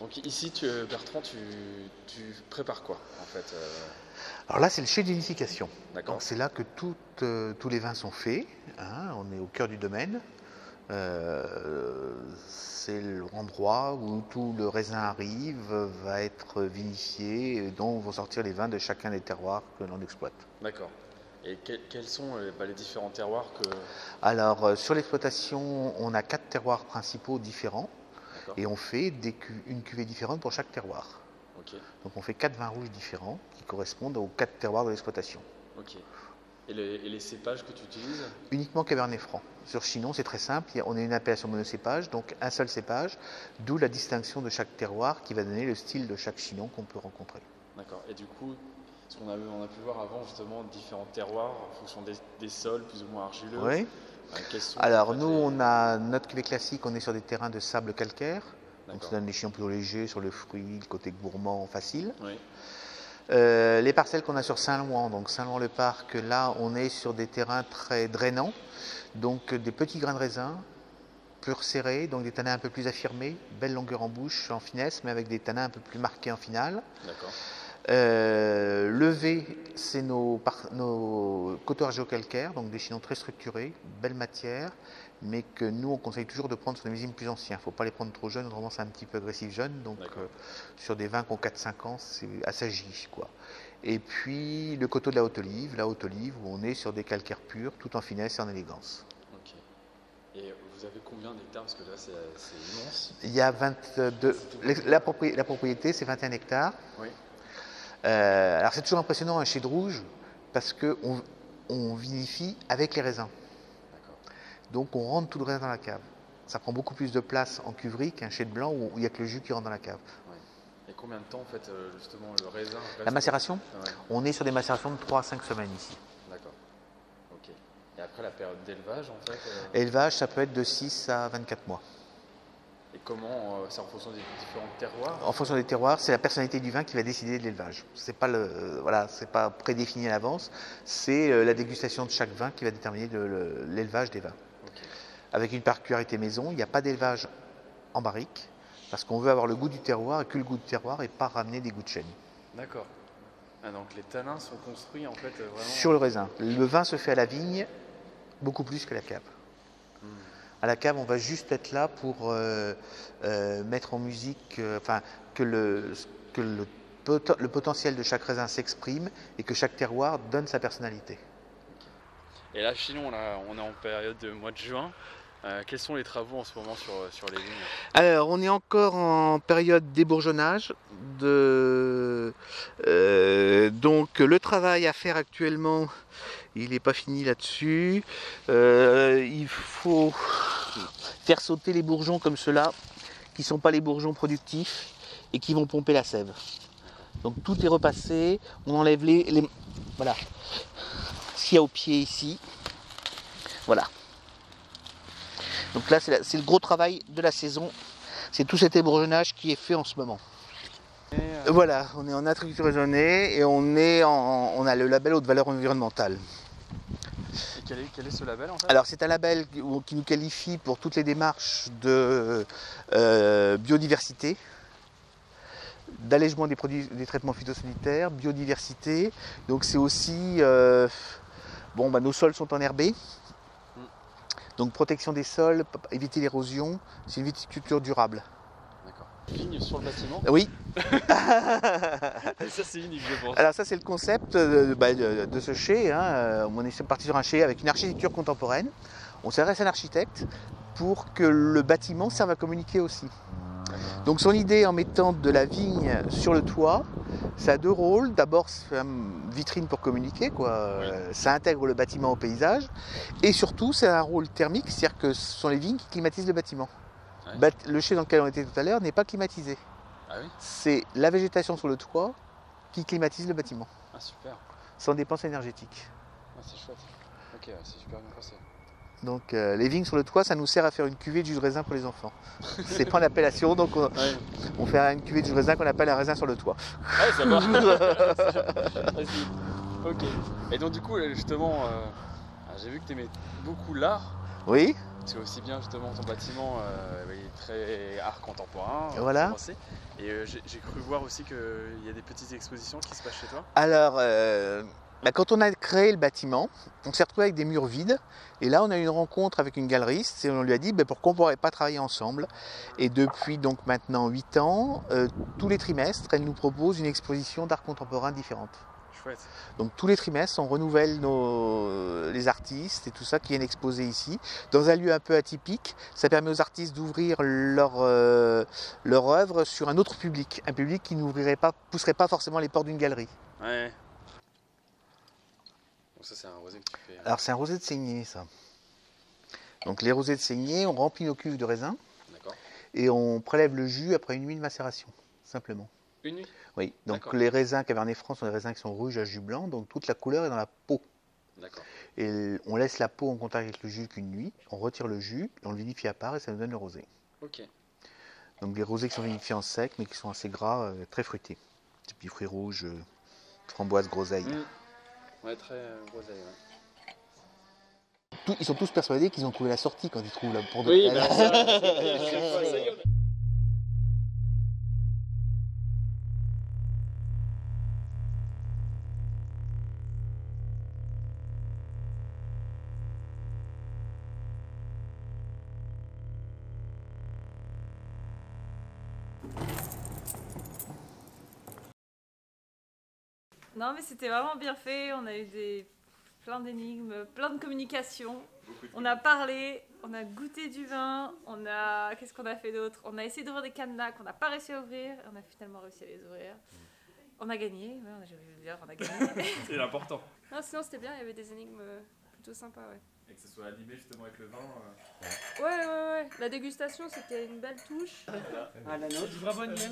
Donc ici, Bertrand, tu prépares quoi en fait Alors là, c'est le chai d'unification. D'accord. Donc c'est là que tous les vins sont faits, hein, on est au cœur du domaine. C'est l'endroit où tout le raisin arrive, va être vinifié, et dont vont sortir les vins de chacun des terroirs que l'on exploite. D'accord. Et quels sont les différents terroirs que... Alors sur l'exploitation, on a 4 terroirs principaux différents, D'accord. et on fait une cuvée différente pour chaque terroir. Ok. Donc on fait 4 vins rouges différents qui correspondent aux 4 terroirs de l'exploitation. Ok. Et les cépages que tu utilises? Uniquement Cabernet Franc. Sur Chinon, c'est très simple, on a une appellation monocépage, donc un seul cépage, d'où la distinction de chaque terroir qui va donner le style de chaque Chinon qu'on peut rencontrer. D'accord. Et du coup, parce qu'on on a pu voir avant justement différents terroirs en fonction des sols plus ou moins argileux. Oui. Alors nous, on a notre cuvée classique, on est sur des terrains de sable calcaire, donc ça donne des Chinons plus légers sur le fruit, le côté gourmand, facile. Oui. Les parcelles qu'on a sur Saint-Louan, donc Saint-Louan-le-Parc, là on est sur des terrains très drainants, donc des petits grains de raisin, pur serrés, donc des tanins un peu plus affirmés, belle longueur en bouche, en finesse, mais avec des tanins un peu plus marqués en finale. D'accord. Le V, c'est nos coteaux argilo-calcaires, donc des Chinons très structurés, belle matière, mais que nous on conseille toujours de prendre sur des millésimes plus anciens. Il ne faut pas les prendre trop jeunes, autrement c'est un petit peu agressif jeune, donc sur des vins qui ont 4-5 ans, c'est assagi, quoi. Et puis le coteau de la Haute-Olive où on est sur des calcaires purs, tout en finesse et en élégance. Ok. Et vous avez combien d'hectares? Parce que là c'est immense. Il y a 22. La propriété, c'est 21 hectares. Oui. Alors c'est toujours impressionnant un chai de rouge parce qu'on vinifie avec les raisins. Donc on rentre tout le raisin dans la cave. Ça prend beaucoup plus de place en cuverie qu'un chai de blanc où il n'y a que le jus qui rentre dans la cave. Ouais. Et combien de temps en fait justement le raisin reste... La macération, ouais. On est sur des macérations de 3 à 5 semaines ici. D'accord. Ok. Et après la période d'élevage en fait Élevage, ça peut être de 6 à 24 mois. Et comment c'est en fonction des différents terroirs? En fonction des terroirs, c'est la personnalité du vin qui va décider de l'élevage. C'est pas c'est pas prédéfini à l'avance. C'est la dégustation de chaque vin qui va déterminer l'élevage des vins. Okay. Avec une particularité maison, il n'y a pas d'élevage en barrique parce qu'on veut avoir le goût du terroir et que le goût du terroir et pas ramener des goûts de chêne. D'accord. Ah, donc les tanins sont construits en fait vraiment... Sur le raisin. Le vin se fait à la vigne beaucoup plus que la cave. À la cave, on va juste être là pour mettre en musique, que le potentiel de chaque raisin s'exprime et que chaque terroir donne sa personnalité. Okay. Et là, Chinon, on est en période de mois de juin. Quels sont les travaux en ce moment sur les vignes? Alors, on est encore en période d'ébourgeonnage. Donc, le travail à faire actuellement, il n'est pas fini là-dessus. Il faut faire sauter les bourgeons comme ceux-là, qui ne sont pas les bourgeons productifs et qui vont pomper la sève. Donc tout est repassé, on enlève voilà, ce qu'il y a au pied ici. Voilà. Donc là, c'est le gros travail de la saison. C'est tout cet ébourgeonnage qui est fait en ce moment. Voilà, on est en agriculture raisonnée et on a le label haute valeur environnementale. Et quel est ce label en fait? Alors c'est un label qui nous qualifie pour toutes les démarches de biodiversité, d'allègement des traitements phytosanitaires, biodiversité. Donc c'est aussi, nos sols sont enherbés. Donc protection des sols, éviter l'érosion, c'est une viticulture durable. D'accord. Vigne sur le bâtiment? Oui. Et ça c'est unique je pense. Alors ça c'est le concept de ce chai. Hein. On est parti sur un chai avec une architecture contemporaine. On s'adresse à un architecte pour que le bâtiment serve à communiquer aussi. Donc son idée en mettant de la vigne sur le toit, ça a deux rôles. D'abord, c'est une vitrine pour communiquer, quoi. Oui. Ça intègre le bâtiment au paysage. Et surtout, c'est un rôle thermique, c'est-à-dire que ce sont les vignes qui climatisent le bâtiment. Oui. Le chai dans lequel on était tout à l'heure n'est pas climatisé. Ah oui? C'est la végétation sur le toit qui climatise le bâtiment. Ah super. Sans dépense énergétique. Ah, c'est chouette. Ok, c'est super bien passé. Donc les vignes sur le toit, ça nous sert à faire une cuvée de jus de raisin pour les enfants. C'est pas l'appellation, donc on fait une cuvée de jus de raisin qu'on appelle un raisin sur le toit. Ah ça va. Vas-y. Ok. Et donc du coup justement, j'ai vu que tu aimais beaucoup l'art. Oui. Parce que aussi bien justement ton bâtiment il est très art contemporain. Voilà. Français. Et j'ai cru voir aussi qu'il y a des petites expositions qui se passent chez toi. Alors, quand on a créé le bâtiment, on s'est retrouvé avec des murs vides. Et là, on a eu une rencontre avec une galeriste et on lui a dit pourquoi on ne pourrait pas travailler ensemble. Et depuis donc maintenant 8 ans, tous les trimestres, elle nous propose une exposition d'art contemporain différente. Chouette. Donc tous les trimestres, on renouvelle les artistes et tout ça qui viennent exposer ici, dans un lieu un peu atypique. Ça permet aux artistes d'ouvrir leur œuvre sur un autre public, un public qui pousserait pas forcément les portes d'une galerie. Ouais. Donc ça c'est un rosé que tu fais. Alors c'est un rosé de saignée ça. Donc les rosés de saignée, on remplit nos cuves de raisin. D'accord. Et on prélève le jus après une nuit de macération, simplement. Une nuit? Oui, donc les raisins Cabernet Franc sont des raisins qui sont rouges à jus blanc, donc toute la couleur est dans la peau. D'accord. Et on laisse la peau en contact avec le jus qu'une nuit, on retire le jus, on le vinifie à part et ça nous donne le rosé. Ok. Donc des rosés qui sont vinifiés en sec mais qui sont assez gras, très fruités. Des petits fruits rouges, framboises, groseilles. Ouais, très groseille, ouais. Ils sont tous persuadés qu'ils ont trouvé la sortie quand ils trouvent la porte de Oui, près. ça y est. Non mais c'était vraiment bien fait, on a eu plein d'énigmes, plein de communication. On a parlé, on a goûté du vin, qu'est-ce qu'on a fait d'autre? On a essayé d'ouvrir des cadenas qu'on n'a pas réussi à ouvrir, on a finalement réussi à les ouvrir. On a gagné, ouais, je veux dire, on a gagné. C'est l'important. Non, sinon c'était bien, il y avait des énigmes plutôt sympas, ouais. Et que ce soit animé justement avec le vin. Ouais. La dégustation, c'était une belle touche. À la nôtre. Bravo Agnès.